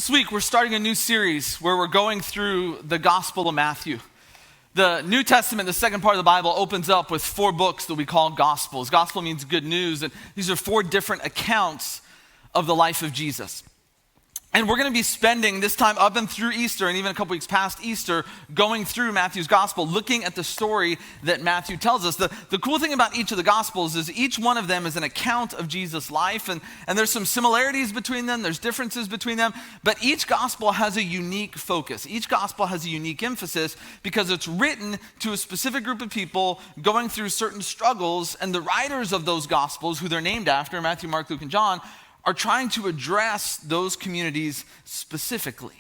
This week, we're starting a new series where we're going through the Gospel of Matthew. The New Testament, the second part of the Bible, opens up with 4 books that we call Gospels. Gospel means good news, and these are 4 different accounts of the life of Jesus. And we're going to be spending this time up and through Easter, and even a couple weeks past Easter, going through Matthew's Gospel, looking at the story that Matthew tells us. The cool thing about each of the Gospels is each one of them is an account of Jesus' life, and there's some similarities between them, there's differences between them, but each Gospel has a unique focus. Each Gospel has a unique emphasis because it's written to a specific group of people going through certain struggles, and the writers of those Gospels, who they're named after, Matthew, Mark, Luke, and John, are trying to address those communities specifically.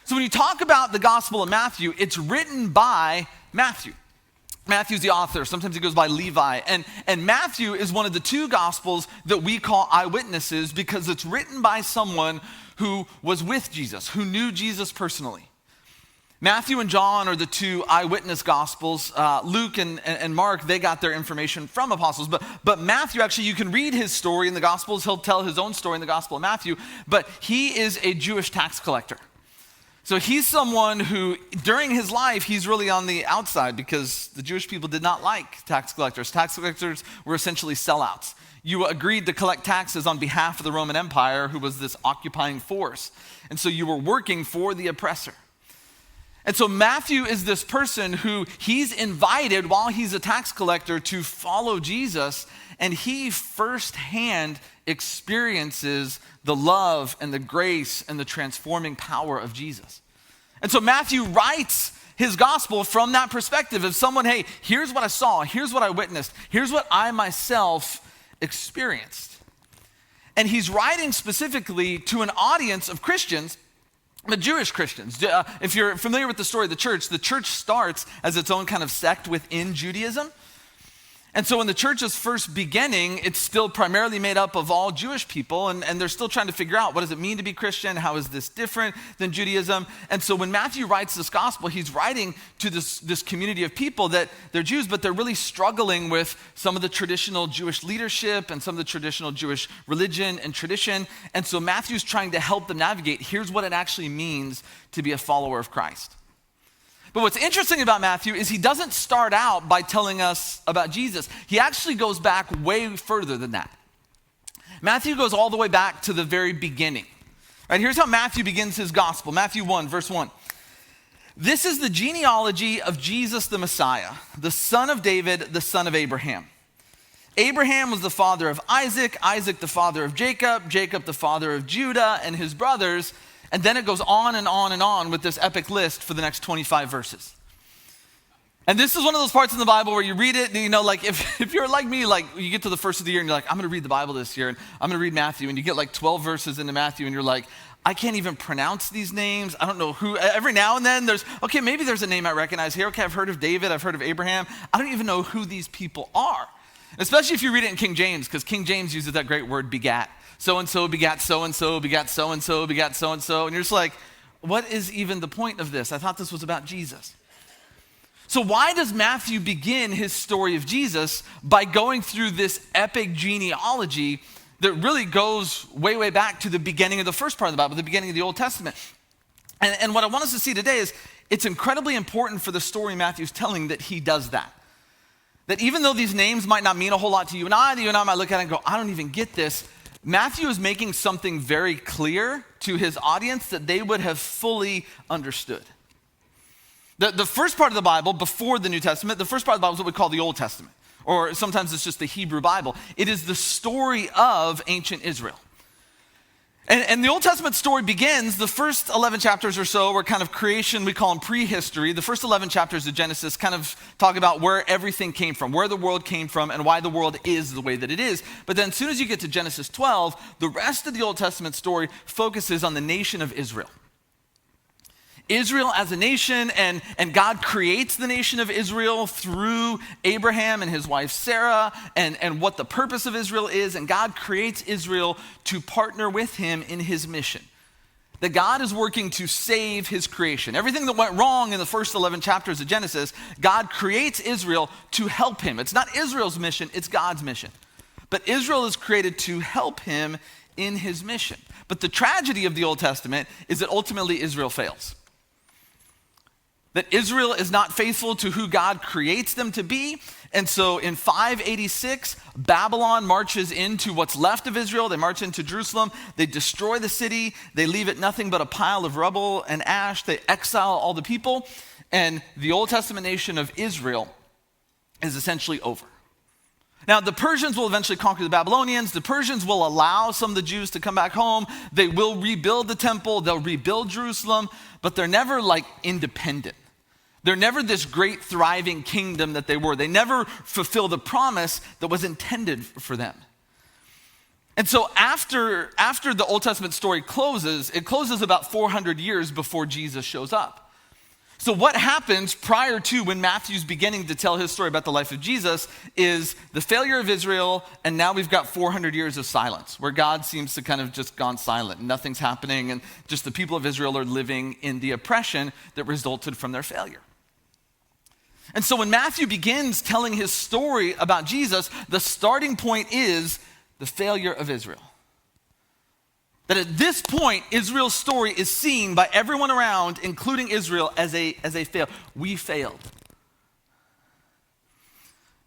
So when you talk about the Gospel of Matthew, it's written by Matthew. Matthew's the author. Sometimes he goes by Levi. And Matthew is one of the 2 Gospels that we call eyewitnesses because it's written by someone who was with Jesus, who knew Jesus personally. Matthew and John are the 2 eyewitness Gospels. Luke and Mark, they got their information from apostles. But Matthew, actually, you can read his story in the Gospels. He'll tell his own story in the Gospel of Matthew. But he is a Jewish tax collector. So he's someone who, during his life, he's really on the outside because the Jewish people did not like tax collectors. Tax collectors were essentially sellouts. You agreed to collect taxes on behalf of the Roman Empire, who was this occupying force. And so you were working for the oppressor. And so Matthew is this person who he's invited while he's a tax collector to follow Jesus, and he firsthand experiences the love and the grace and the transforming power of Jesus. And so Matthew writes his gospel from that perspective of someone, hey, here's what I saw, here's what I witnessed, here's what I myself experienced. And he's writing specifically to an audience of Christians, but Jewish Christians. If you're familiar with the story of the church starts as its own kind of sect within Judaism. And so when the church is first beginning, it's still primarily made up of all Jewish people, and they're still trying to figure out what does it mean to be Christian? How is this different than Judaism? And so when Matthew writes this gospel, he's writing to this community of people that they're Jews, but they're really struggling with some of the traditional Jewish leadership and some of the traditional Jewish religion and tradition. And so Matthew's trying to help them navigate. Here's what it actually means to be a follower of Christ. But what's interesting about Matthew is he doesn't start out by telling us about Jesus. He actually goes back way further than that. Matthew goes all the way back to the very beginning. Right, here's how Matthew begins his gospel. Matthew 1, verse 1. This is the genealogy of Jesus the Messiah, the son of David, the son of Abraham. Abraham was the father of Isaac, Isaac the father of Jacob, Jacob the father of Judah and his brothers. And then it goes on and on and on with this epic list for the next 25 verses. And this is one of those parts in the Bible where you read it, and you know, like if you're like me, like you get to the first of the year and you're like, I'm going to read the Bible this year, and I'm going to read Matthew, and you get like 12 verses into Matthew, and you're like, I can't even pronounce these names. I don't know who. Every now and then maybe there's a name I recognize here. Okay, I've heard of David, I've heard of Abraham. I don't even know who these people are. Especially if you read it in King James, because King James uses that great word begat. So-and-so begat so-and-so, begat so-and-so, begat so-and-so. And you're just like, what is even the point of this? I thought this was about Jesus. So why does Matthew begin his story of Jesus by going through this epic genealogy that really goes way, way back to the beginning of the first part of the Bible, the beginning of the Old Testament? And what I want us to see today is it's incredibly important for the story Matthew's telling that he does that. That even though these names might not mean a whole lot to you and I might look at it and go, I don't even get this. Matthew is making something very clear to his audience that they would have fully understood. The first part of the Bible, before the New Testament, the first part of the Bible is what we call the Old Testament, or sometimes it's just the Hebrew Bible. It is the story of ancient Israel. And the Old Testament story begins, the first 11 chapters or so were kind of creation, we call them prehistory. The first 11 chapters of Genesis kind of talk about where everything came from, where the world came from, and why the world is the way that it is. But then as soon as you get to Genesis 12, the rest of the Old Testament story focuses on the nation of Israel. Israel as a nation, and God creates the nation of Israel through Abraham and his wife Sarah, and what the purpose of Israel is, and God creates Israel to partner with him in his mission. That God is working to save his creation. Everything that went wrong in the first 11 chapters of Genesis, God creates Israel to help him. It's not Israel's mission, it's God's mission. But Israel is created to help him in his mission. But the tragedy of the Old Testament is that ultimately Israel fails. That Israel is not faithful to who God creates them to be. And so in 586, Babylon marches into what's left of Israel. They march into Jerusalem. They destroy the city. They leave it nothing but a pile of rubble and ash. They exile all the people. And the Old Testament nation of Israel is essentially over. Now, the Persians will eventually conquer the Babylonians. The Persians will allow some of the Jews to come back home. They will rebuild the temple. They'll rebuild Jerusalem. But they're never like independent. They're never this great thriving kingdom that they were. They never fulfill the promise that was intended for them. And so after the Old Testament story closes, it closes about 400 years before Jesus shows up. So what happens prior to when Matthew's beginning to tell his story about the life of Jesus is the failure of Israel, and now we've got 400 years of silence where God seems to kind of just gone silent. Nothing's happening, and just the people of Israel are living in the oppression that resulted from their failure. And so when Matthew begins telling his story about Jesus, the starting point is the failure of Israel. That at this point, Israel's story is seen by everyone around, including Israel, as a fail. We failed.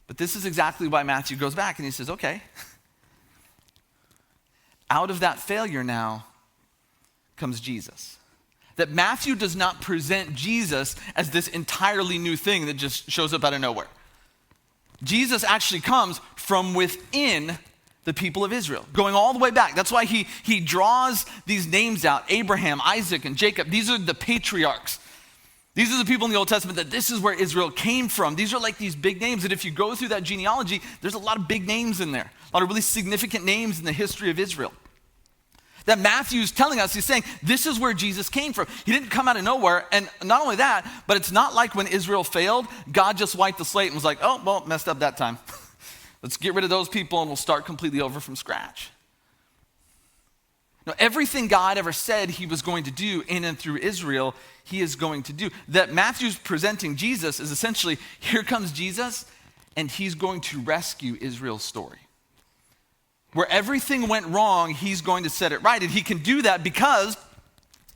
But this is exactly why Matthew goes back and he says, okay, out of that failure now comes Jesus. That Matthew does not present Jesus as this entirely new thing that just shows up out of nowhere. Jesus actually comes from within the people of Israel, going all the way back. That's why he draws these names out, Abraham, Isaac, and Jacob. These are the patriarchs. These are the people in the Old Testament that this is where Israel came from. These are like these big names. And if you go through that genealogy, there's a lot of big names in there, a lot of really significant names in the history of Israel. That Matthew's telling us, he's saying, this is where Jesus came from. He didn't come out of nowhere. And not only that, but it's not like when Israel failed, God just wiped the slate and was like, oh, well, messed up that time. Let's get rid of those people and we'll start completely over from scratch. Now, everything God ever said he was going to do in and through Israel, he is going to do. That Matthew's presenting Jesus is essentially, here comes Jesus, and he's going to rescue Israel's story. Where everything went wrong, he's going to set it right. And he can do that because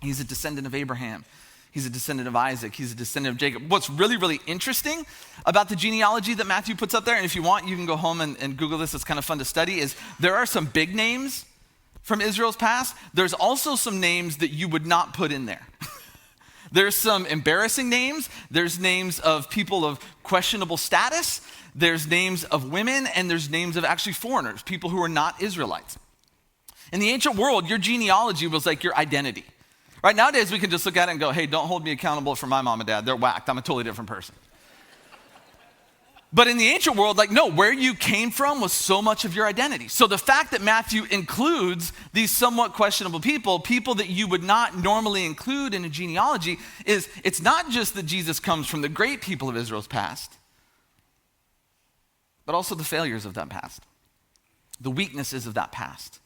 he's a descendant of Abraham. He's a descendant of Isaac. He's a descendant of Jacob. What's really, really interesting about the genealogy that Matthew puts up there, and if you want, you can go home and Google this. It's kind of fun to study, is there are some big names from Israel's past. There's also some names that you would not put in there. There's some embarrassing names. There's names of people of questionable status. There's names of women, and there's names of actually foreigners, people who are not Israelites. In the ancient world, your genealogy was like your identity. Right? Nowadays, we can just look at it and go, hey, don't hold me accountable for my mom and dad. They're whacked. I'm a totally different person. But in the ancient world, like, no, where you came from was so much of your identity. So the fact that Matthew includes these somewhat questionable people that you would not normally include in a genealogy, is it's not just that Jesus comes from the great people of Israel's past, but also the failures of that past, the weaknesses of that past,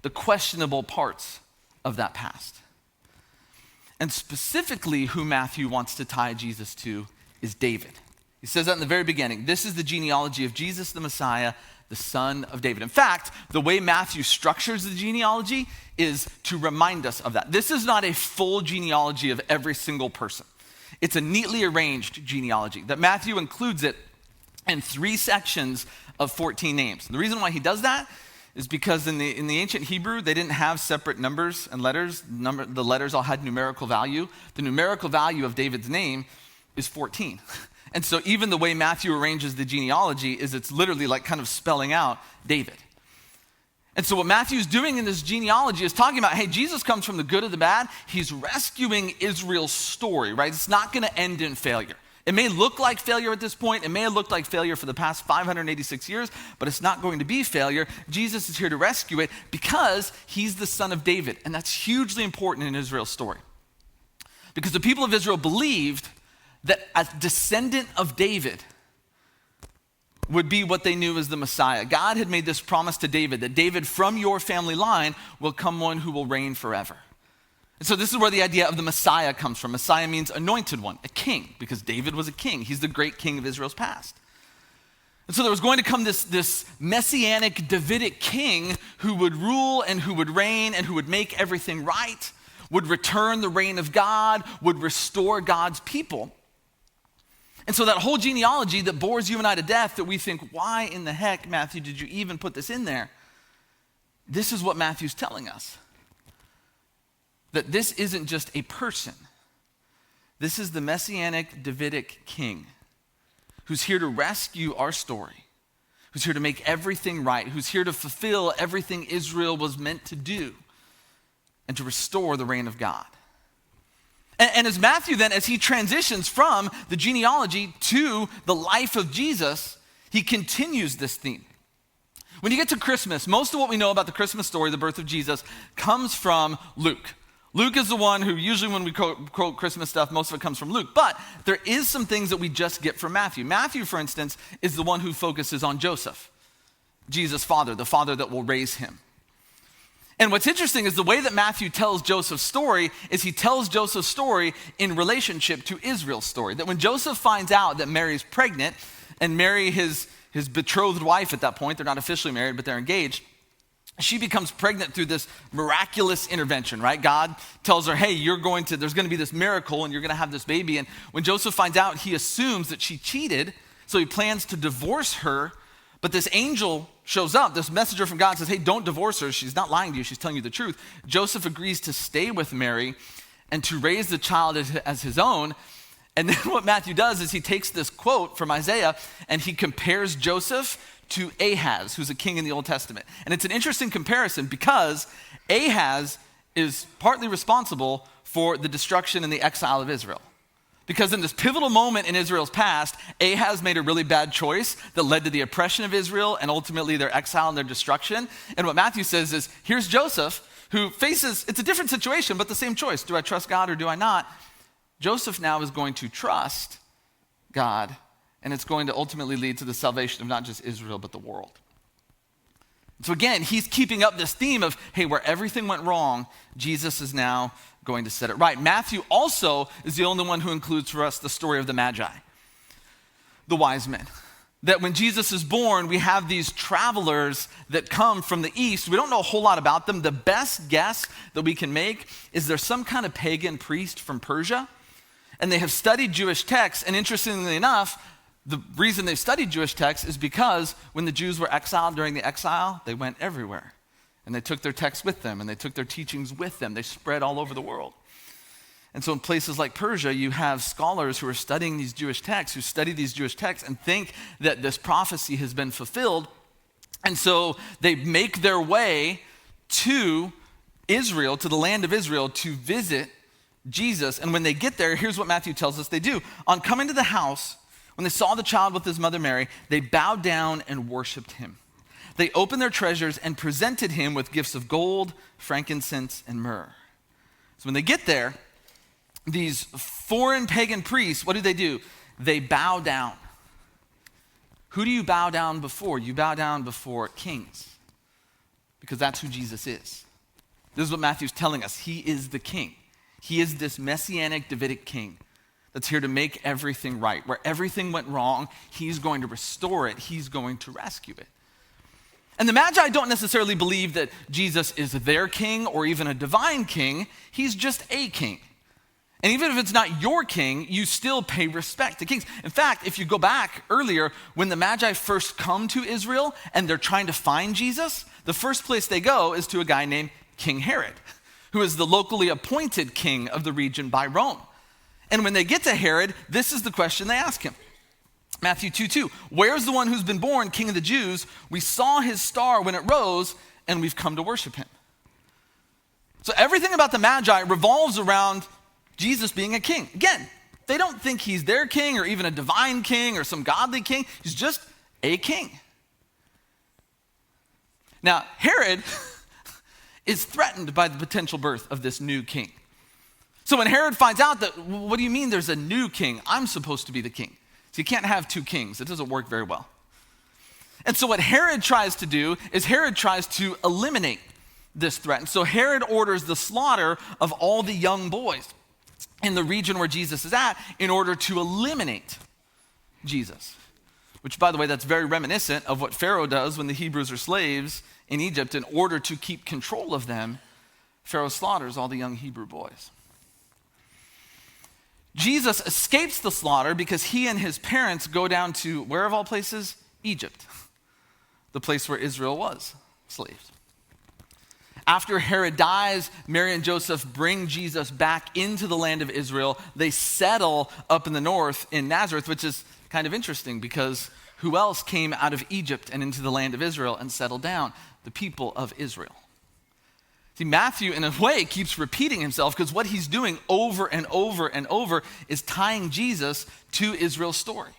the questionable parts of that past. And specifically, who Matthew wants to tie Jesus to is David. He says that in the very beginning. This is the genealogy of Jesus the Messiah, the son of David. In fact, the way Matthew structures the genealogy is to remind us of that. This is not a full genealogy of every single person. It's a neatly arranged genealogy that Matthew includes it in 3 sections of 14 names. The reason why he does that is because in the ancient Hebrew, they didn't have separate numbers and letters. The letters all had numerical value. The numerical value of David's name is 14. And so even the way Matthew arranges the genealogy is it's literally like kind of spelling out David. And so what Matthew's doing in this genealogy is talking about, hey, Jesus comes from the good and the bad. He's rescuing Israel's story, right? It's not going to end in failure. It may look like failure at this point. It may have looked like failure for the past 586 years, but it's not going to be failure. Jesus is here to rescue it because he's the son of David. And that's hugely important in Israel's story. Because the people of Israel believed that a descendant of David would be what they knew as the Messiah. God had made this promise to David, that David from your family line will come one who will reign forever. And so this is where the idea of the Messiah comes from. Messiah means anointed one, a king, because David was a king. He's the great king of Israel's past. And so there was going to come this messianic Davidic king who would rule and who would reign and who would make everything right, would return the reign of God, would restore God's people. And so that whole genealogy that bores you and I to death, that we think, why in the heck, Matthew, did you even put this in there? This is what Matthew's telling us. That this isn't just a person. This is the messianic Davidic king who's here to rescue our story, who's here to make everything right, who's here to fulfill everything Israel was meant to do and to restore the reign of God. And as Matthew then, as he transitions from the genealogy to the life of Jesus, he continues this theme. When you get to Christmas, most of what we know about the Christmas story, the birth of Jesus, comes from Luke. Luke is the one who usually when we quote Christmas stuff, most of it comes from Luke. But there is some things that we just get from Matthew. Matthew, for instance, is the one who focuses on Joseph, Jesus' father, the father that will raise him. And what's interesting is the way that Matthew tells Joseph's story is he tells Joseph's story in relationship to Israel's story. That when Joseph finds out that Mary's pregnant, and Mary, his betrothed wife at that point, they're not officially married, but they're engaged, she becomes pregnant through this miraculous intervention, right? God tells her, hey, there's going to be this miracle and you're going to have this baby. And when Joseph finds out, he assumes that she cheated, so he plans to divorce her. But this angel shows up, this messenger from God says, hey, don't divorce her. She's not lying to you, she's telling you the truth. Joseph agrees to stay with Mary and to raise the child as his own. And then what Matthew does is he takes this quote from Isaiah and he compares Joseph to Ahaz, who's a king in the Old Testament. And it's an interesting comparison because Ahaz is partly responsible for the destruction and the exile of Israel. Because in this pivotal moment in Israel's past, Ahaz made a really bad choice that led to the oppression of Israel and ultimately their exile and their destruction. And what Matthew says is, here's Joseph who faces, it's a different situation, but the same choice. Do I trust God or do I not? Joseph now is going to trust God, and it's going to ultimately lead to the salvation of not just Israel, but the world. So again, he's keeping up this theme of, hey, where everything went wrong, Jesus is now going to set it right. Matthew also is the only one who includes for us the story of the Magi, the wise men. That when Jesus is born, we have these travelers that come from the east. We don't know a whole lot about them. The best guess that we can make is there's some kind of pagan priest from Persia, and they have studied Jewish texts, and interestingly enough, the reason they've studied Jewish texts is because when the Jews were exiled during the exile, they went everywhere. And they took their texts with them, and they took their teachings with them. They spread all over the world. And so in places like Persia, you have scholars who are studying these Jewish texts, who study these Jewish texts and think that this prophecy has been fulfilled. And so they make their way to Israel, to the land of Israel, to visit Jesus. And when they get there, here's what Matthew tells us they do. On coming to the house, when they saw the child with his mother Mary, they bowed down and worshiped him. They opened their treasures and presented him with gifts of gold, frankincense, and myrrh. So when they get there, these foreign pagan priests, what do? They bow down. Who do you bow down before? You bow down before kings, because that's who Jesus is. This is what Matthew's telling us. He is the king. He is this messianic Davidic king that's here to make everything right. Where everything went wrong, he's going to restore it. He's going to rescue it. And the Magi don't necessarily believe that Jesus is their king or even a divine king. He's just a king. And even if it's not your king, you still pay respect to kings. In fact, if you go back earlier, when the Magi first come to Israel and they're trying to find Jesus, the first place they go is to a guy named King Herod, who is the locally appointed king of the region by Rome. And when they get to Herod, this is the question they ask him. Matthew 2:2, where's the one who's been born king of the Jews? We saw his star when it rose, and we've come to worship him. So everything about the Magi revolves around Jesus being a king. Again, they don't think he's their king or even a divine king or some godly king. He's just a king. Now, Herod is threatened by the potential birth of this new king. So when Herod finds out that, what do you mean there's a new king? I'm supposed to be the king. So you can't have two kings. It doesn't work very well. And so what Herod tries to do is Herod tries to eliminate this threat. And so Herod orders the slaughter of all the young boys in the region where Jesus is at in order to eliminate Jesus, which, by the way, that's very reminiscent of what Pharaoh does when the Hebrews are slaves in Egypt. In order to keep control of them, Pharaoh slaughters all the young Hebrew boys. Jesus escapes the slaughter because he and his parents go down to, where of all places? Egypt, the place where Israel was slaves. After Herod dies, Mary and Joseph bring Jesus back into the land of Israel. They settle up in the north in Nazareth, which is kind of interesting because who else came out of Egypt and into the land of Israel and settled down? The people of Israel. See, Matthew, in a way, keeps repeating himself because what he's doing over and over and over is tying Jesus to Israel's story.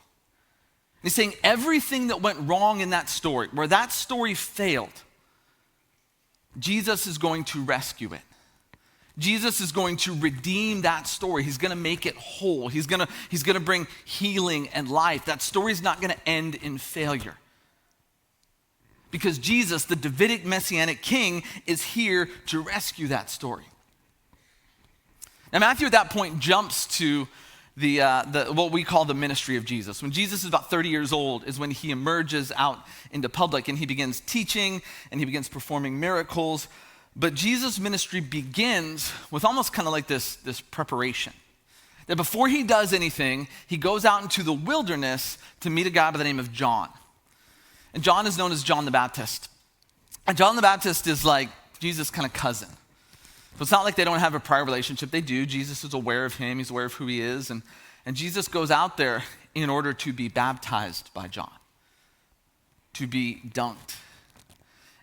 He's saying everything that went wrong in that story, where that story failed, Jesus is going to rescue it. Jesus is going to redeem that story. He's going to make it whole. He's going to bring healing and life. That story is not going to end in failure. Because Jesus, the Davidic Messianic king, is here to rescue that story. Now, Matthew at that point jumps to the what we call the ministry of Jesus. When Jesus is about 30 years old is when he emerges out into public and he begins teaching and he begins performing miracles. But Jesus' ministry begins with almost kind of like this preparation. That before he does anything, he goes out into the wilderness to meet a guy by the name of John. And John is known as John the Baptist. And John the Baptist is like Jesus' kind of cousin. So it's not like they don't have a prior relationship. They do. Jesus is aware of him. He's aware of who he is. And Jesus goes out there in order to be baptized by John, to be dunked.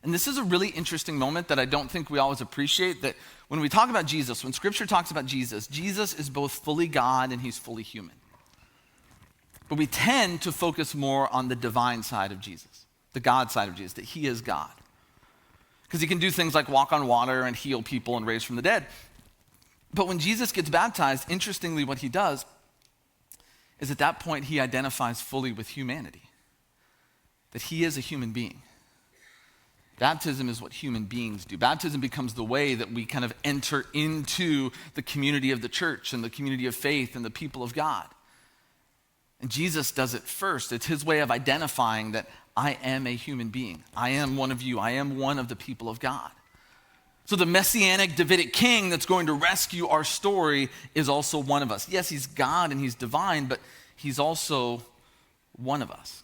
And this is a really interesting moment that I don't think we always appreciate, that when we talk about Jesus, when Scripture talks about Jesus, Jesus is both fully God and he's fully human. But we tend to focus more on the divine side of Jesus, the God side of Jesus, that he is God. Because he can do things like walk on water and heal people and raise from the dead. But when Jesus gets baptized, interestingly, what he does is at that point he identifies fully with humanity, that he is a human being. Baptism is what human beings do. Baptism becomes the way that we kind of enter into the community of the church and the community of faith and the people of God. And Jesus does it first. It's his way of identifying that I am a human being. I am one of you. I am one of the people of God. So the Messianic Davidic king that's going to rescue our story is also one of us. Yes, he's God and he's divine, but he's also one of us.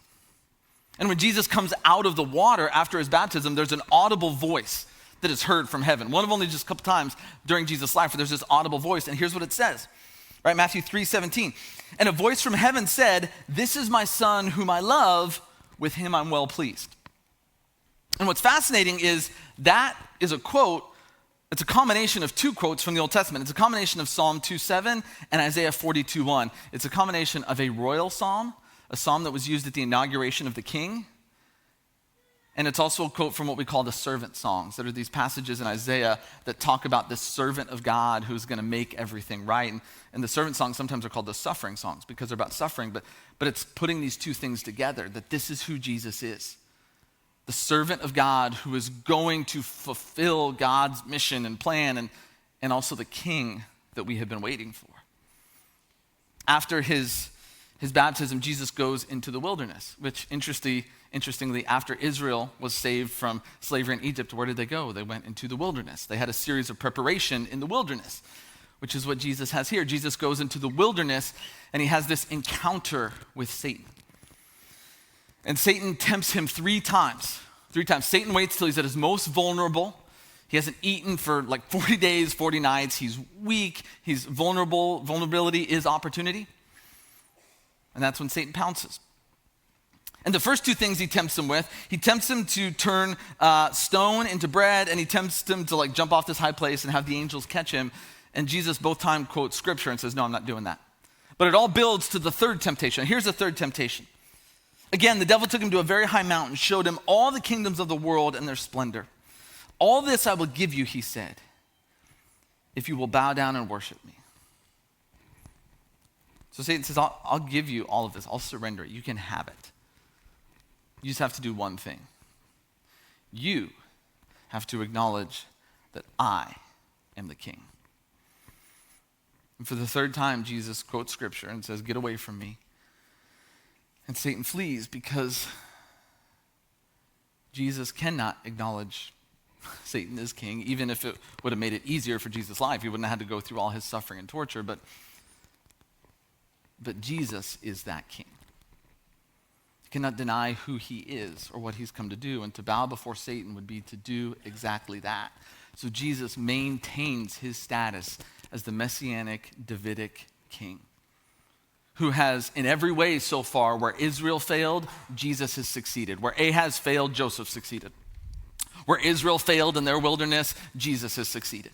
And when Jesus comes out of the water after his baptism, there's an audible voice that is heard from heaven. One of only just a couple times during Jesus' life where there's this audible voice. And here's what it says. Right, Matthew 3:17. And a voice from heaven said, "This is my son whom I love, with him I'm well pleased." And what's fascinating is that is a quote, it's a combination of two quotes from the Old Testament. It's a combination of Psalm 2:7 and Isaiah 42:1. It's a combination of a royal psalm, a psalm that was used at the inauguration of the king. And it's also a quote from what we call the servant songs, that are these passages in Isaiah that talk about this servant of God who's going to make everything right. And the servant songs sometimes are called the suffering songs because they're about suffering, but it's putting these two things together, that this is who Jesus is. The servant of God who is going to fulfill God's mission and plan, and also the king that we have been waiting for. After his baptism, Jesus goes into the wilderness, which interestingly, after Israel was saved from slavery in Egypt, where did they go? They went into the wilderness. They had a series of preparation in the wilderness, which is what Jesus has here. Jesus goes into the wilderness and he has this encounter with Satan. And Satan tempts him 3 times. 3 times. Satan waits till he's at his most vulnerable. He hasn't eaten for like 40 days, 40 nights. He's weak. He's vulnerable. Vulnerability is opportunity. And that's when Satan pounces. And the first 2 things he tempts him with, he tempts him to turn stone into bread, and he tempts him to like jump off this high place and have the angels catch him. And Jesus both times quotes scripture and says, no, I'm not doing that. But it all builds to the third temptation. Here's the third temptation. Again, the devil took him to a very high mountain, showed him all the kingdoms of the world and their splendor. All this I will give you, he said, if you will bow down and worship me. So Satan says, I'll give you all of this. I'll surrender it. You can have it. You just have to do one thing. You have to acknowledge that I am the king. And for the third time, Jesus quotes scripture and says, get away from me. And Satan flees because Jesus cannot acknowledge Satan as king, even if it would have made it easier for Jesus' life. He wouldn't have had to go through all his suffering and torture, but Jesus is that king. He cannot deny who he is or what he's come to do, and to bow before Satan would be to do exactly that. So Jesus maintains his status as the messianic Davidic king, who has, in every way so far, where Israel failed, Jesus has succeeded. Where Ahaz failed, Joseph succeeded. Where Israel failed in their wilderness, Jesus has succeeded.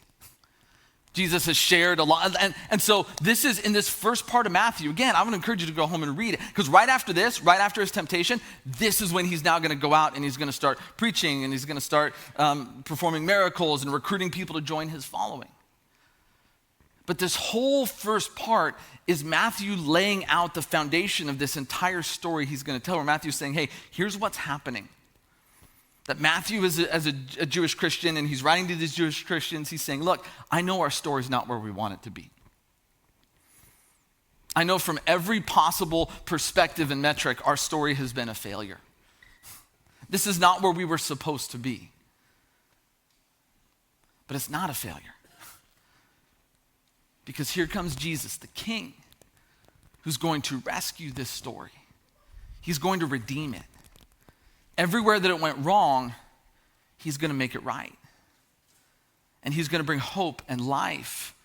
Jesus has shared a lot. And so this is in this first part of Matthew. Again, I would encourage you to go home and read it, because right after this, right after his temptation, this is when he's now going to go out and he's going to start preaching, and he's going to start performing miracles and recruiting people to join his following. But this whole first part is Matthew laying out the foundation of this entire story he's going to tell, where Matthew's saying, hey, here's what's happening. That Matthew is as a Jewish Christian, and he's writing to these Jewish Christians, he's saying, look, I know our story's not where we want it to be. I know from every possible perspective and metric, our story has been a failure. This is not where we were supposed to be. But it's not a failure. Because here comes Jesus, the King, who's going to rescue this story. He's going to redeem it. Everywhere that it went wrong, he's going to make it right. And he's going to bring hope and life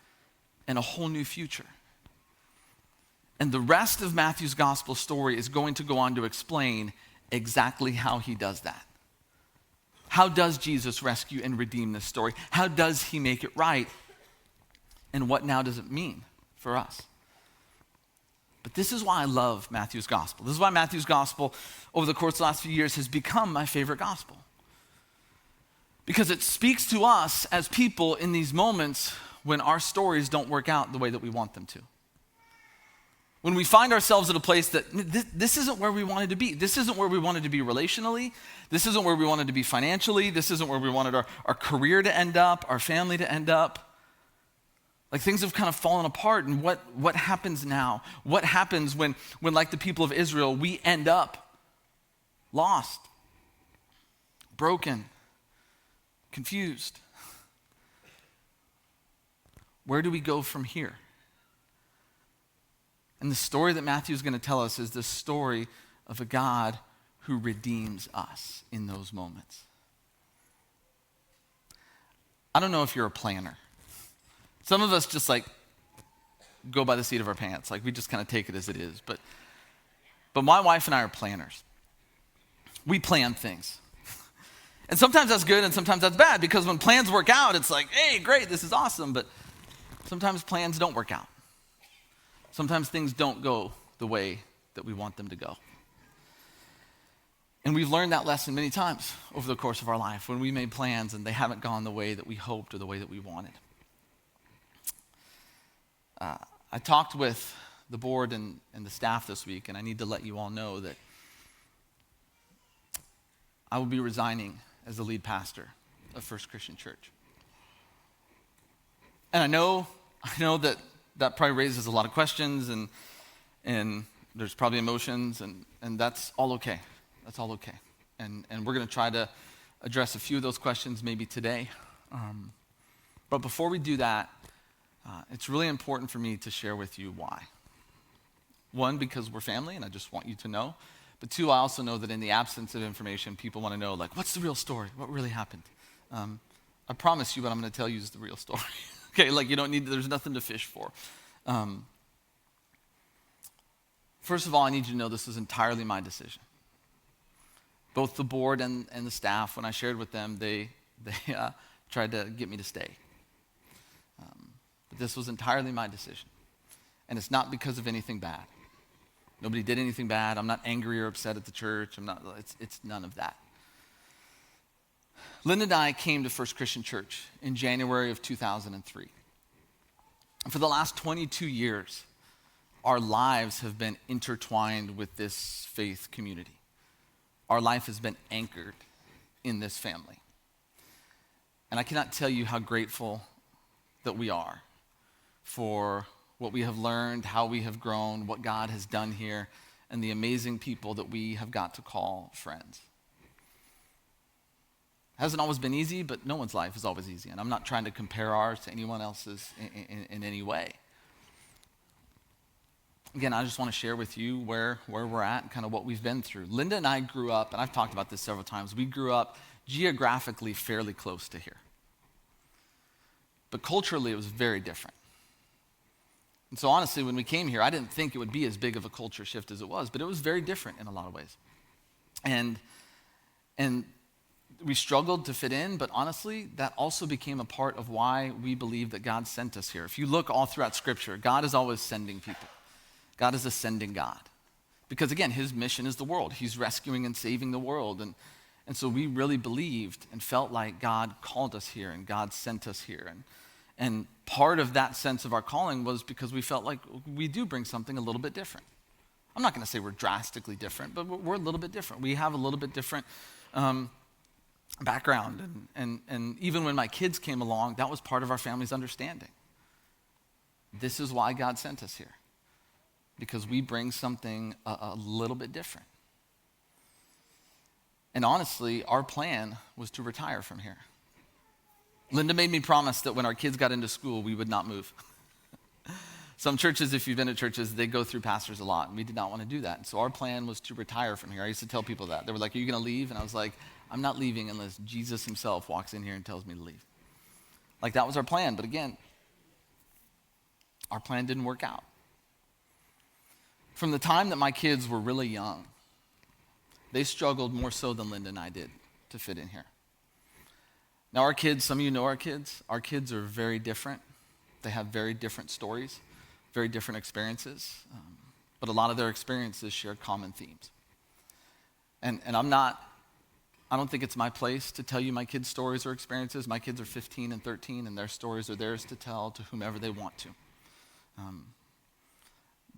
and a whole new future. And the rest of Matthew's gospel story is going to go on to explain exactly how he does that. How does Jesus rescue and redeem this story? How does he make it right? And what now does it mean for us? But this is why I love Matthew's gospel. This is why Matthew's gospel, over the course of the last few years, has become my favorite gospel. Because it speaks to us as people in these moments when our stories don't work out the way that we want them to. When we find ourselves at a place that this isn't where we wanted to be. This isn't where we wanted to be relationally. This isn't where we wanted to be financially. This isn't where we wanted our career to end up, our family to end up. Like, things have kind of fallen apart, and what happens now? What happens when, like the people of Israel, we end up lost, broken, confused? Where do we go from here? And the story that Matthew is going to tell us is the story of a God who redeems us in those moments. I don't know if you're a planner. Some of us just like go by the seat of our pants. Like, we just kind of take it as it is. But my wife and I are planners. We plan things. And sometimes that's good and sometimes that's bad, because when plans work out, it's like, hey, great, this is awesome. But sometimes plans don't work out. Sometimes things don't go the way that we want them to go. And we've learned that lesson many times over the course of our life, when we made plans and they haven't gone the way that we hoped or the way that we wanted. I talked with the board and the staff this week, and I need to let you all know that I will be resigning as the lead pastor of First Christian Church. And I know that probably raises a lot of questions, and there's probably emotions, and that's all okay. That's all okay. And we're going to try to address a few of those questions maybe today. But before we do that, it's really important for me to share with you why. One, because we're family, and I just want you to know. But two, I also know that in the absence of information, people want to know, like, what's the real story? What really happened? I promise you what I'm going to tell you is the real story. Okay, like, you don't need, there's nothing to fish for. First of all, I need you to know this is entirely my decision. Both the board and the staff, when I shared with them, they tried to get me to stay. But this was entirely my decision. And it's not because of anything bad. Nobody did anything bad. I'm not angry or upset at the church. It's none of that. Linda and I came to First Christian Church in January of 2003. And for the last 22 years, our lives have been intertwined with this faith community. Our life has been anchored in this family. And I cannot tell you how grateful that we are for what we have learned, how we have grown, what God has done here, and the amazing people that we have got to call friends. It hasn't always been easy, but no one's life is always easy. And I'm not trying to compare ours to anyone else's in any way. Again, I just want to share with you where we're at and kind of what we've been through. Linda and I grew up, and I've talked about this several times, we grew up geographically fairly close to here. But culturally, it was very different. And so honestly, when we came here, I didn't think it would be as big of a culture shift as it was, but it was very different in a lot of ways. And we struggled to fit in, but honestly, that also became a part of why we believe that God sent us here. If you look all throughout Scripture, God is always sending people. God is a sending God. Because again, his mission is the world. He's rescuing and saving the world. And so we really believed and felt like God called us here and God sent us here. And part of that sense of our calling was because we felt like we do bring something a little bit different. I'm not going to say we're drastically different, but we're a little bit different. We have a little bit different background. And even when my kids came along, that was part of our family's understanding. This is why God sent us here. Because we bring something a little bit different. And honestly, our plan was to retire from here. Linda made me promise that when our kids got into school, we would not move. Some churches, if you've been to churches, they go through pastors a lot, and we did not want to do that. And so our plan was to retire from here. I used to tell people that. They were like, "Are you going to leave?" And I was like, "I'm not leaving unless Jesus himself walks in here and tells me to leave." Like, that was our plan. But again, our plan didn't work out. From the time that my kids were really young, they struggled more so than Linda and I did to fit in here. Now our kids, some of you know our kids are very different. They have very different stories, very different experiences, but a lot of their experiences share common themes. And I don't think it's my place to tell you my kids' stories or experiences. My kids are 15 and 13, and their stories are theirs to tell to whomever they want to.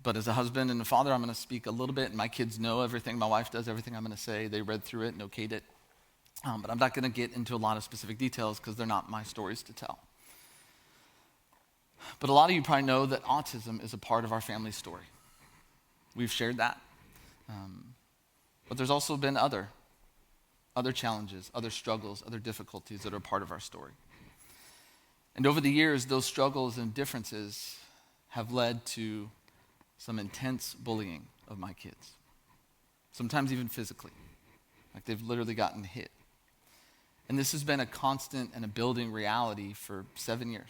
But as a husband and a father, I'm going to speak a little bit, and my kids know everything. My wife does everything I'm going to say. They read through it and okayed it. But I'm not going to get into a lot of specific details because they're not my stories to tell. But a lot of you probably know that autism is a part of our family story. We've shared that. But there's also been other challenges, other struggles, other difficulties that are part of our story. And over the years, those struggles and differences have led to some intense bullying of my kids. Sometimes even physically. Like they've literally gotten hit. And this has been a constant and a building reality for 7 years.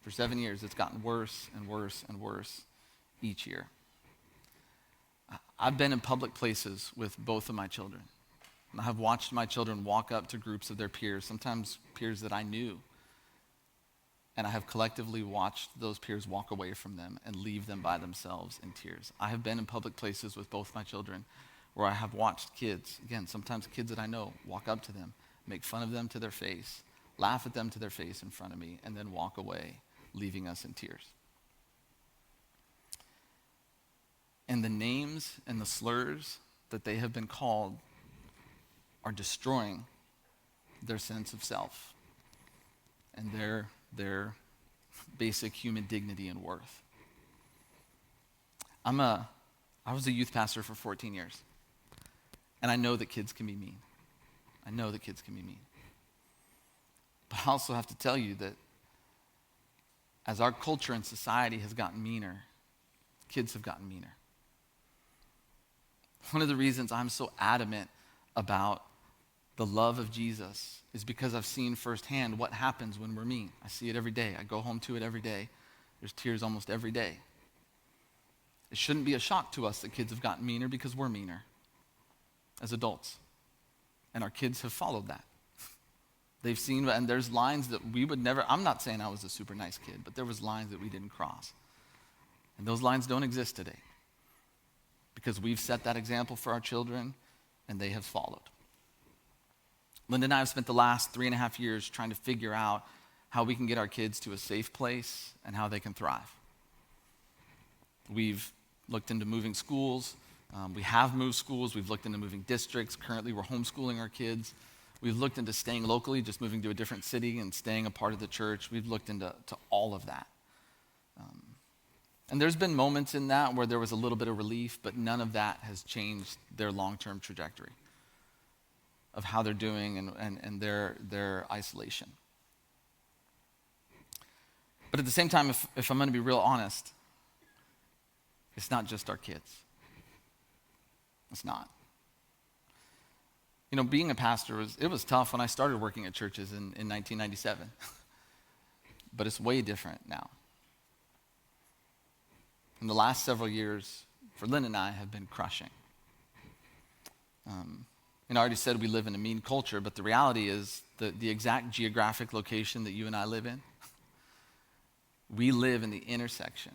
For 7 years, it's gotten worse and worse and worse each year. I've been in public places with both of my children. And I have watched my children walk up to groups of their peers, sometimes peers that I knew. And I have collectively watched those peers walk away from them and leave them by themselves in tears. I have been in public places with both my children where I have watched kids, again, sometimes kids that I know, walk up to them, make fun of them to their face, laugh at them to their face in front of me, and then walk away, leaving us in tears. And the names and the slurs that they have been called are destroying their sense of self and their basic human dignity and worth. I was a youth pastor for 14 years, and I know that kids can be mean. I know that kids can be mean. But I also have to tell you that as our culture and society has gotten meaner, kids have gotten meaner. One of the reasons I'm so adamant about the love of Jesus is because I've seen firsthand what happens when we're mean. I see it every day. I go home to it every day. There's tears almost every day. It shouldn't be a shock to us that kids have gotten meaner because we're meaner as adults. And our kids have followed that. They've seen, and there's lines that we would never, I'm not saying I was a super nice kid, but there was lines that we didn't cross. And those lines don't exist today because we've set that example for our children and they have followed. Linda and I have spent the last 3.5 years trying to figure out how we can get our kids to a safe place and how they can thrive. We've looked into moving schools. We have moved schools. We've looked into moving districts. Currently, we're homeschooling our kids. We've looked into staying locally, just moving to a different city and staying a part of the church. We've looked into all of that. And there's been moments in that where there was a little bit of relief, but none of that has changed their long-term trajectory of how they're doing and their isolation. But at the same time, if I'm going to be real honest, it's not just our kids. It's not. You know, being a pastor, it was tough when I started working at churches in 1997. But it's way different now. And the last several years, for Lynn and I, have been crushing. I already said we live in a mean culture, but the reality is the exact geographic location that you and I live in, we live in the intersection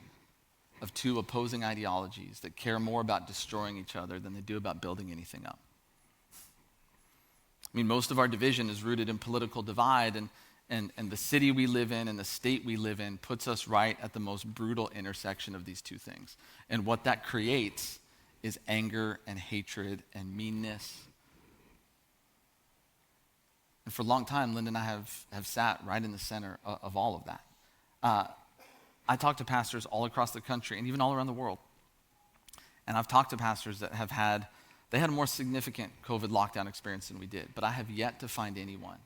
of two opposing ideologies that care more about destroying each other than they do about building anything up. I mean, most of our division is rooted in political divide, and the city we live in and the state we live in puts us right at the most brutal intersection of these two things. And what that creates is anger and hatred and meanness. And for a long time, Linda and I have sat right in the center of all of that. I talk to pastors all across the country and even all around the world. And I've talked to pastors that had a more significant COVID lockdown experience than we did. But I have yet to find anyone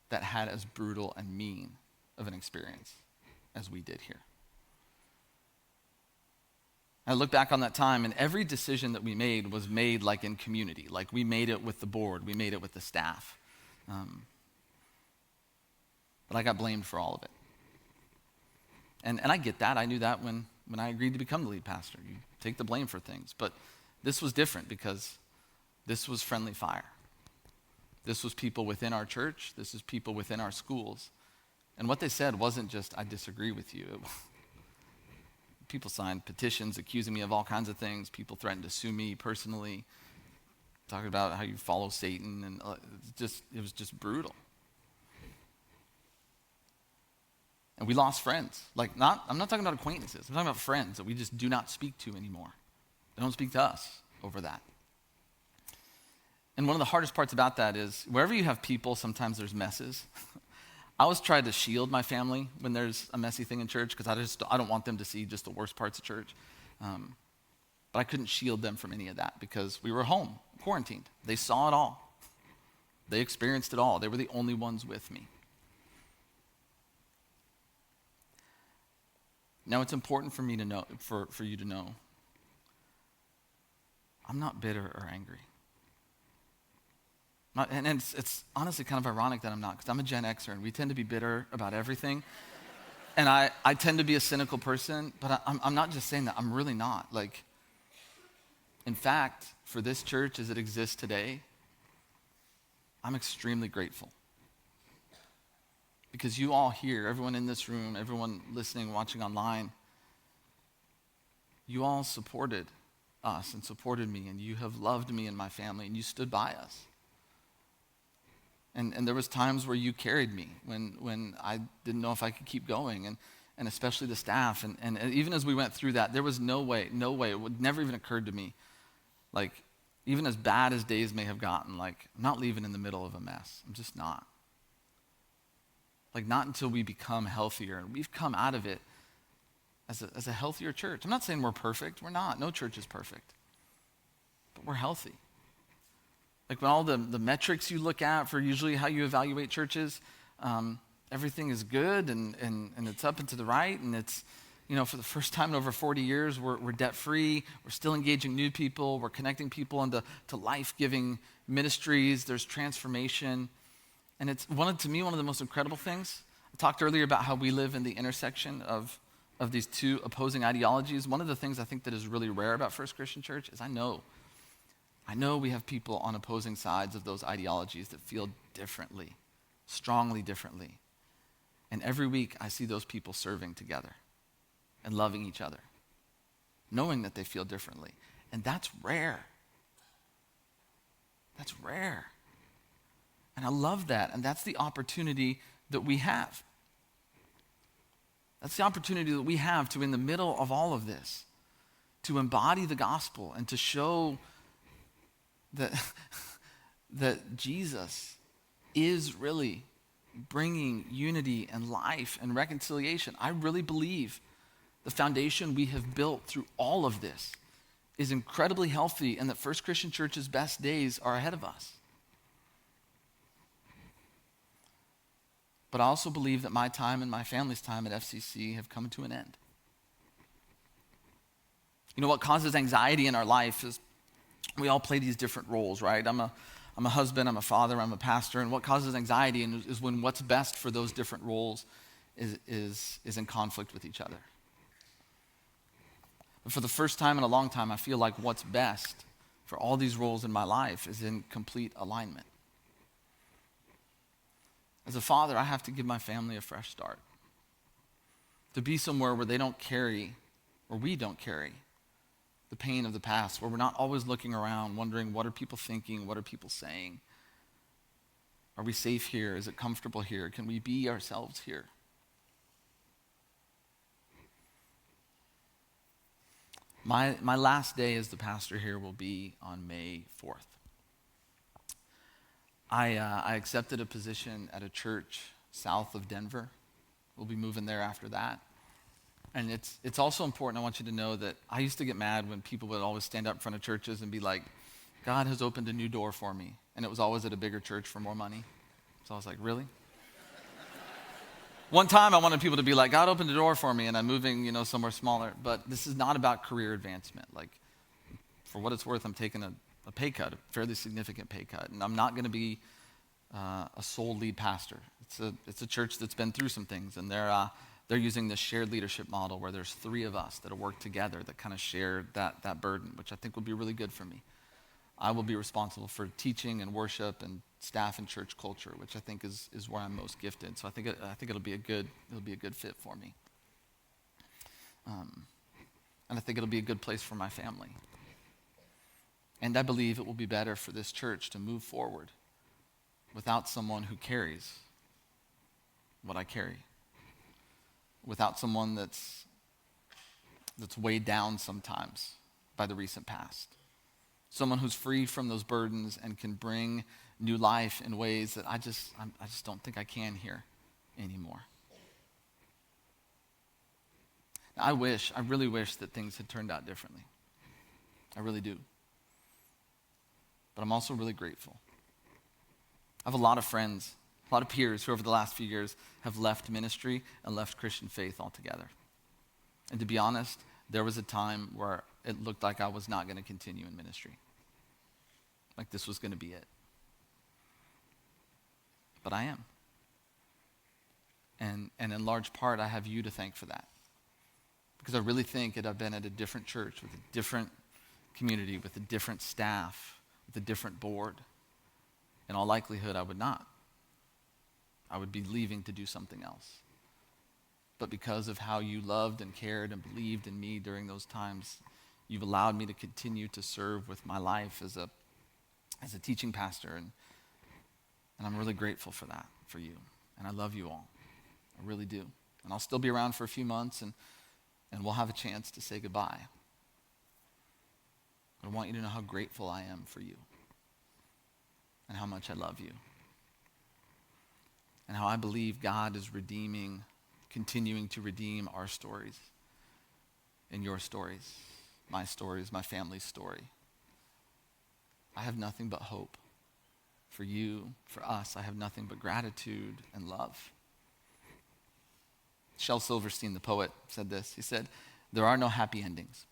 that had as brutal and mean of an experience as we did here. I look back on that time, and every decision that we made was made like in community. Like we made it with the board, we made it with the staff. But I got blamed for all of it. And I get that. I knew that when I agreed to become the lead pastor. You take the blame for things. But this was different because this was friendly fire. This was people within our church. This is people within our schools. And what they said wasn't just, I disagree with you. People signed petitions accusing me of all kinds of things. People threatened to sue me personally, talking about how you follow Satan. And it was just brutal. And we lost friends. I'm not talking about acquaintances. I'm talking about friends that we just do not speak to anymore. They don't speak to us over that. And one of the hardest parts about that is wherever you have people, sometimes there's messes. I always try to shield my family when there's a messy thing in church because I don't want them to see just the worst parts of church. But I couldn't shield them from any of that because we were home, quarantined. They saw it all. They experienced it all. They were the only ones with me. Now it's important for me to know, for you to know, I'm not bitter or angry. And it's honestly kind of ironic that I'm not, because I'm a Gen Xer and we tend to be bitter about everything. And I tend to be a cynical person, but I'm not just saying that. I'm really not. In fact, for this church as it exists today, I'm extremely grateful. Because you all here, everyone in this room, everyone listening, watching online, you all supported us and supported me, and you have loved me and my family, and you stood by us. And there was times where you carried me when I didn't know if I could keep going, and especially the staff. And even as we went through that, there was no way, it would never even occurred to me, even as bad as days may have gotten, I'm not leaving in the middle of a mess. I'm just not. Not until we become healthier, and we've come out of it as a healthier church. I'm not saying we're perfect. We're not. No church is perfect. But we're healthy. When all the metrics you look at for usually how you evaluate churches, everything is good and it's up and to the right, and it's, for the first time in over 40 years, we're debt-free, we're still engaging new people, we're connecting people into life-giving ministries, there's transformation, and it's to me one of the most incredible things. I talked earlier about how we live in the intersection of these two opposing ideologies. One of the things I think that is really rare about First Christian Church is I know we have people on opposing sides of those ideologies that feel differently, strongly differently. And every week I see those people serving together and loving each other, knowing that they feel differently. And that's rare. That's rare. And I love that. And that's the opportunity that we have. That's the opportunity that we have to, in the middle of all of this, to embody the gospel and to show that Jesus is really bringing unity and life and reconciliation. I really believe the foundation we have built through all of this is incredibly healthy, and that First Christian Church's best days are ahead of us. But I also believe that my time and my family's time at FCC have come to an end. You know, what causes anxiety in our life is we all play these different roles, right? I'm a husband, I'm a father, I'm a pastor, and what causes anxiety is when what's best for those different roles is in conflict with each other. But for the first time in a long time, I feel like what's best for all these roles in my life is in complete alignment. As a father, I have to give my family a fresh start. To be somewhere where they don't carry, or we don't carry, the pain of the past, where we're not always looking around wondering, what are people thinking? What are people saying? Are we safe here? Is it comfortable here? Can we be ourselves here? My last day as the pastor here will be on May 4th. I accepted a position at a church south of Denver. We'll be moving there after that. And it's also important, I want you to know that I used to get mad when people would always stand up in front of churches and be like, God has opened a new door for me. And it was always at a bigger church for more money. So I was like, really? One time I wanted people to be like, God opened a door for me and I'm moving, somewhere smaller. But this is not about career advancement. Like, for what it's worth, I'm taking a pay cut, a fairly significant pay cut. And I'm not going to be a sole lead pastor. It's a church that's been through some things, and they're using this shared leadership model where there's 3 of us that work together that kind of share that burden, which I think will be really good for me. I will be responsible for teaching and worship and staff and church culture, which I think is where I'm most gifted. So I think it'll be a good fit for me. And I think it'll be a good place for my family. And I believe it will be better for this church to move forward without someone who carries what I carry. Without someone that's weighed down sometimes by the recent past. Someone who's free from those burdens and can bring new life in ways that I just don't think I can here anymore. Now, I really wish that things had turned out differently. I really do. But I'm also really grateful. I have a lot of friends, a lot of peers who over the last few years have left ministry and left Christian faith altogether. And to be honest, there was a time where it looked like I was not going to continue in ministry. Like this was going to be it. But I am. And in large part, I have you to thank for that. Because I really think that I've been at a different church with a different community, with a different staff, with a different board. In all likelihood, I would not. I would be leaving to do something else. But because of how you loved and cared and believed in me during those times, you've allowed me to continue to serve with my life as a teaching pastor. And I'm really grateful for that, for you. And I love you all. I really do. And I'll still be around for a few months, and we'll have a chance to say goodbye. But I want you to know how grateful I am for you and how much I love you and how I believe God is continuing to redeem our stories and your stories, my family's story. I have nothing but hope for you, for us. I have nothing but gratitude and love. Shel Silverstein, the poet, said this. He said, "There are no happy endings.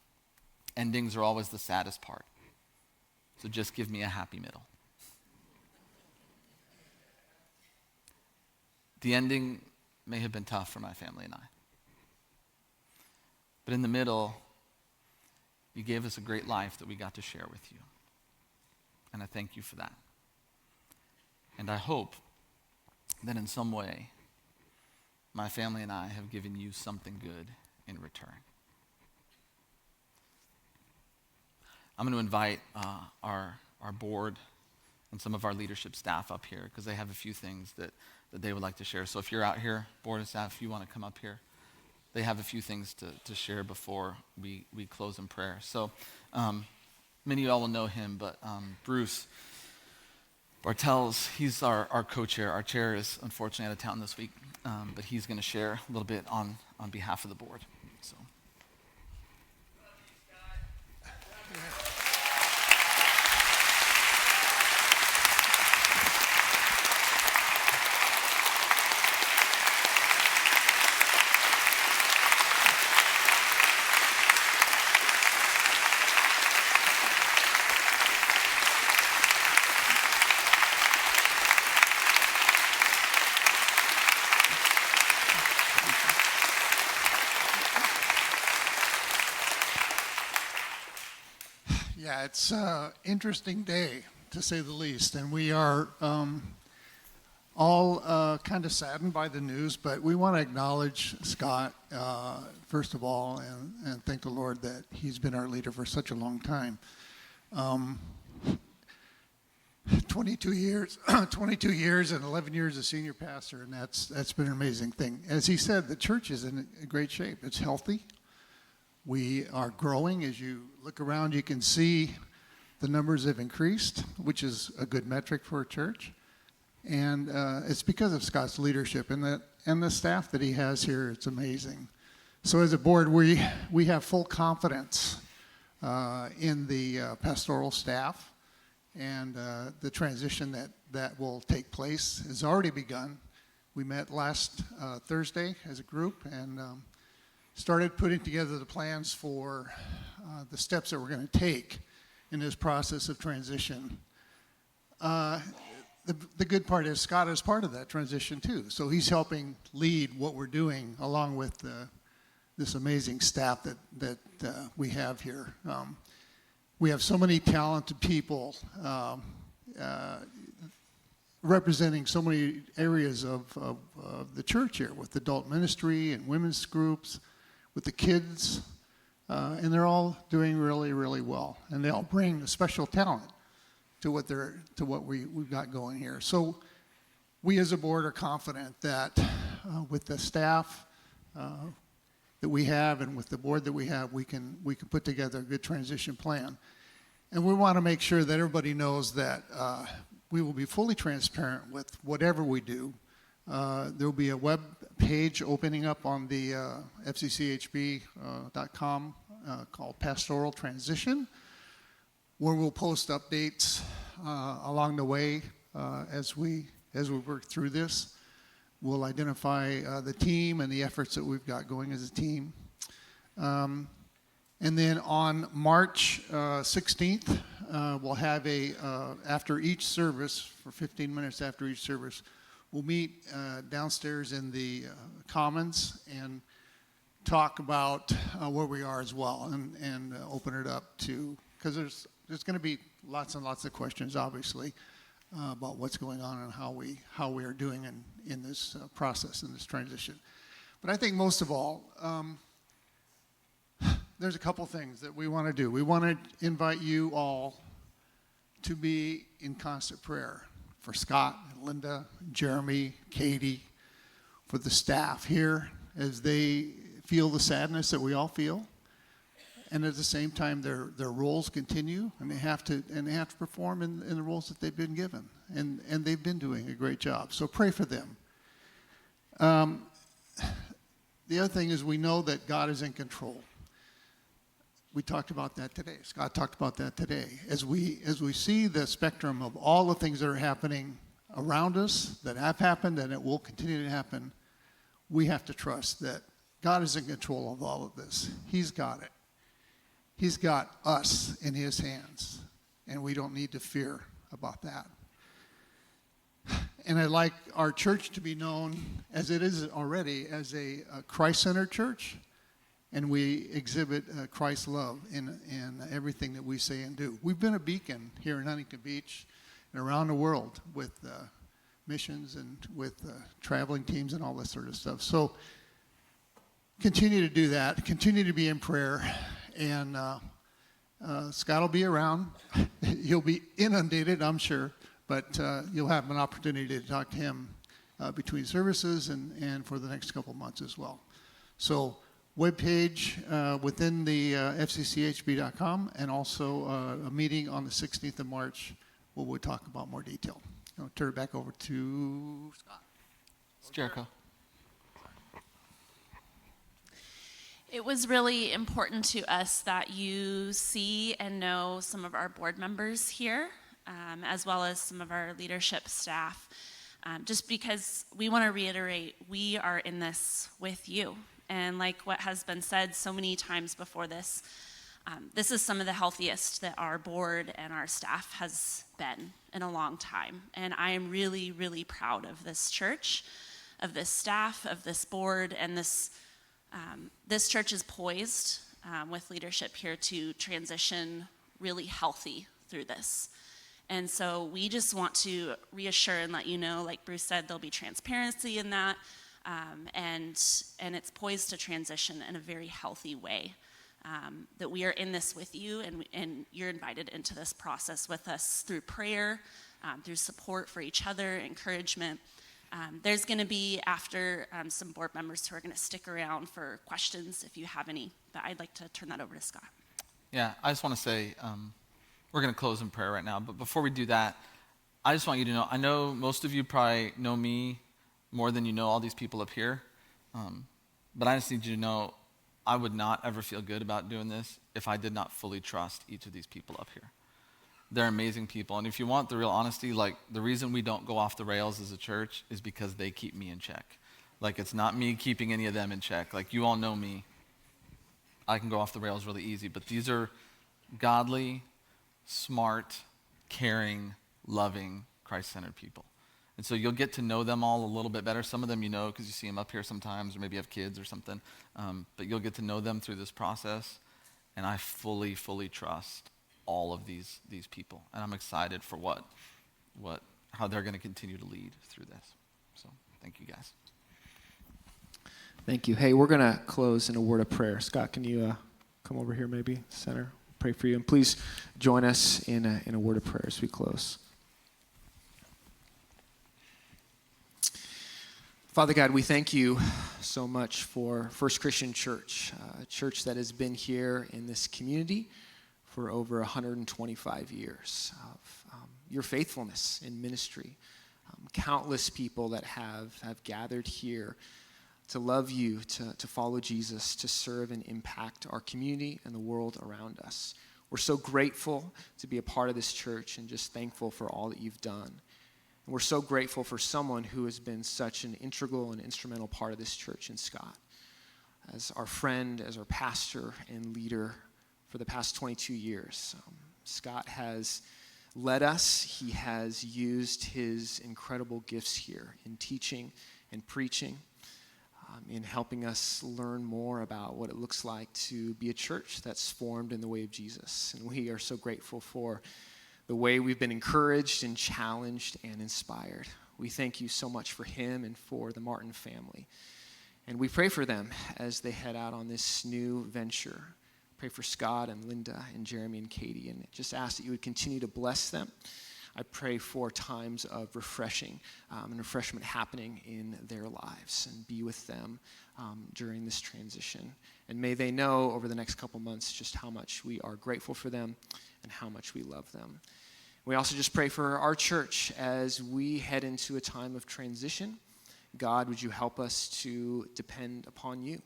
Endings are always the saddest part. So just give me a happy middle." The ending may have been tough for my family and I. But in the middle, you gave us a great life that we got to share with you. And I thank you for that. And I hope that in some way, my family and I have given you something good in return. I'm going to invite our board and some of our leadership staff up here because they have a few things that they would like to share. So if you're out here, board and staff, if you want to come up here, they have a few things to share before we close in prayer. So many of y'all will know him, but Bruce Bartels, he's our co-chair. Our chair is unfortunately out of town this week, but he's going to share a little bit on behalf of the board. So Yeah, it's an interesting day, to say the least, and we are all kind of saddened by the news, but we want to acknowledge Scott, first of all, and thank the Lord that he's been our leader for such a long time. 22 years, 22 years and 11 years as senior pastor, and that's been an amazing thing. As he said, the church is in great shape. It's healthy. We are growing. As you look around, you can see the numbers have increased, which is a good metric for a church. And it's because of Scott's leadership and the staff that he has here. It's amazing. So as a board, we have full confidence in the pastoral staff, and the transition that will take place has already begun. We met last Thursday as a group and started putting together the plans for the steps that we're going to take in this process of transition. The good part is Scott is part of that transition too. So he's helping lead what we're doing along with this amazing staff that we have here. We have so many talented people representing so many areas of the church here, with adult ministry and women's groups, with the kids, and they're all doing really, really well. And they all bring a special talent to what we've got going here. So we as a board are confident that with the staff that we have and with the board that we have, we can put together a good transition plan. And we want to make sure that everybody knows that we will be fully transparent with whatever we do. There will be a web page opening up on the fcchb.com called Pastoral Transition, where we'll post updates along the way as we work through this. We'll identify the team and the efforts that we've got going as a team. And then on March 16th, we'll have after each service, for 15 minutes after each service, we'll meet downstairs in the Commons and talk about where we are as well, and open it up to, because there's going to be lots and lots of questions, obviously, about what's going on and how we are doing in this process, in this transition. But I think most of all, there's a couple things that we want to do. We want to invite you all to be in constant prayer for Scott, Linda, Jeremy, Katie, for the staff here as they feel the sadness that we all feel. And at the same time, their roles continue, and they have to perform in the roles that they've been given, and they've been doing a great job. So pray for them. The other thing is, we know that God is in control. We talked about that today. Scott talked about that today. As we see the spectrum of all the things that are happening around us, that have happened, and it will continue to happen, we have to trust that God is in control of all of this. He's got it. He's got us in his hands, and we don't need to fear about that. And I'd like our church to be known, as it is already, as a Christ-centered church, and we exhibit Christ's love in everything that we say and do. We've been a beacon here in Huntington Beach and around the world with missions and with traveling teams and all that sort of stuff. So continue to do that. Continue to be in prayer. And Scott will be around. You'll be inundated, I'm sure, but you'll have an opportunity to talk to him between services and for the next couple months as well. So webpage within the fcchb.com, and also a meeting on the 16th of March where we'll talk about more detail. I'll turn it back over to Scott. It's Jericho. It was really important to us that you see and know some of our board members here, as well as some of our leadership staff, just because we want to reiterate, we are in this with you. And like what has been said so many times before this, this is some of the healthiest that our board and our staff has been in a long time. And I am really, really proud of this church, of this staff, of this board, and this church is poised with leadership here to transition really healthy through this. And so we just want to reassure and let you know, like Bruce said, there'll be transparency in that, and it's poised to transition in a very healthy way. That we are in this with you, and you're invited into this process with us through prayer, through support for each other, encouragement. There's going to be, after, some board members who are going to stick around for questions if you have any, but I'd like to turn that over to Scott. Yeah, I just want to say, we're going to close in prayer right now, but before we do that, I just want you to know, I know most of you probably know me more than you know all these people up here, but I just need you to know I would not ever feel good about doing this if I did not fully trust each of these people up here. They're amazing people, and if you want the real honesty, like, the reason we don't go off the rails as a church is because they keep me in check. Like, it's not me keeping any of them in check. Like, you all know me. I can go off the rails really easy, but these are godly, smart, caring, loving, Christ-centered people. And so you'll get to know them all a little bit better. Some of them you know because you see them up here sometimes, or maybe you have kids or something. But you'll get to know them through this process. And I fully, fully trust all of these people. And I'm excited for how they're going to continue to lead through this. So thank you, guys. Thank you. Hey, we're going to close in a word of prayer. Scott, can you come over here maybe, center? Pray for you. And please join us in a word of prayer as we close. Father God, we thank you so much for First Christian Church, a church that has been here in this community for over 125 years of your faithfulness in ministry. Countless people that have gathered here to love you, to follow Jesus, to serve and impact our community and the world around us. We're so grateful to be a part of this church and just thankful for all that you've done. And we're so grateful for someone who has been such an integral and instrumental part of this church in Scott. As our friend, as our pastor and leader for the past 22 years, Scott has led us. He has used his incredible gifts here in teaching and preaching, in helping us learn more about what it looks like to be a church that's formed in the way of Jesus. And we are so grateful for the way we've been encouraged and challenged and inspired. We thank you so much for him and for the Martin family. And we pray for them as they head out on this new venture. Pray for Scott and Linda and Jeremy and Katie, and just ask that you would continue to bless them. I pray for times of refreshing and refreshment happening in their lives, and be with them during this transition. And may they know over the next couple months just how much we are grateful for them and how much we love them. We also just pray for our church as we head into a time of transition. God, would you help us to depend upon you?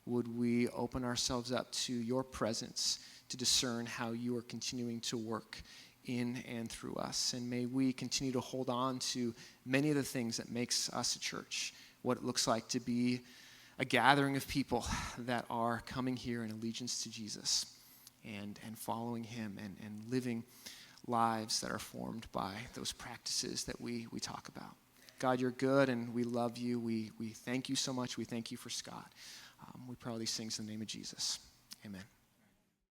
Would we open ourselves up to your presence to discern how you are continuing to work in and through us? And may we continue to hold on to many of the things that makes us a church, what it looks like to be a gathering of people that are coming here in allegiance to Jesus and following him and living lives that are formed by those practices that we talk about. God, you're good, and we love you. We thank you so much. We thank you for Scott. We pray all these things in the name of Jesus. Amen.